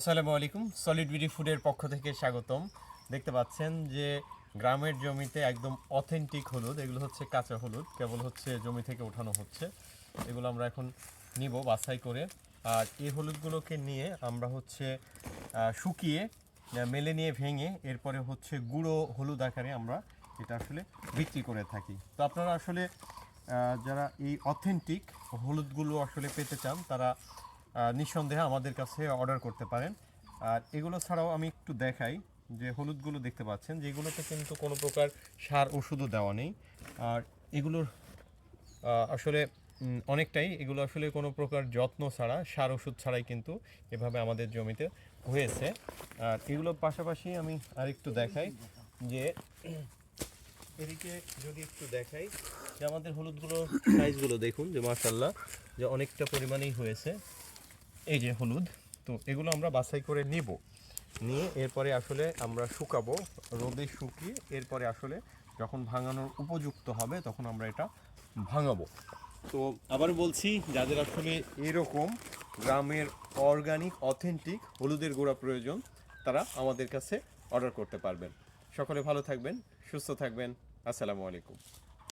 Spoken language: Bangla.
আসসালামু আলাইকুম। সলিড বিডি ফুডের পক্ষ থেকে স্বাগতম। দেখতে পাচ্ছেন যে গ্রামের জমিতে একদম অথেন্টিক হলুদ, এগুলো হচ্ছে কাঁচা হলুদ, কেবল হচ্ছে জমি থেকে ওঠানো হচ্ছে। এগুলো আমরা এখন নিব বাছাই করে। আর এই হলুদগুলোকে নিয়ে আমরা হচ্ছে শুকিয়ে মেলে নিয়ে ভেঙে এরপরে হচ্ছে গুঁড়ো হলুদ আকারে আমরা এটা আসলে বিক্রি করে থাকি। তো আপনারা আসলে যারা এই অথেন্টিক হলুদগুলো আসলে পেতে চান তারা নিঃসন্দেহে আমাদের কাছে অর্ডার করতে পারেন। আর এগুলো ছাড়াও আমি একটু দেখাই যে হলুদগুলো দেখতে পাচ্ছেন যেগুলোতে কিন্তু কোনো প্রকার সার ওষুধও দেওয়া নেই। আর এগুলোর আসলে অনেকটাই এগুলো আসলে কোনো প্রকার যত্ন ছাড়া, সার ওষুধ ছাড়াই কিন্তু এভাবে আমাদের জমিতে হয়েছে। আর এগুলোর পাশাপাশি আমি আরেকটু দেখাই যে এদিকে যদি একটু দেখাই যে আমাদের হলুদগুলো সাইজগুলো দেখুন যে মাশাআল্লাহ যে অনেকটা পরিমাণেই হয়েছে। এই যে হলুদ, তো এগুলো আমরা বাছাই করে নিব, নিয়ে এরপরে আসলে আমরা শুকাবো, রোদে শুকিয়ে এরপরে আসলে যখন ভাঙানোর উপযুক্ত হবে তখন আমরা এটা ভাঙাবো। তো আবার বলছি, যাদের আসলে এরকম গ্রামের অর্গানিক অথেন্টিক হলুদের গুঁড়া প্রয়োজন তারা আমাদের কাছে অর্ডার করতে পারবেন। সকলে ভালো থাকবেন, সুস্থ থাকবেন। আসসালামু আলাইকুম।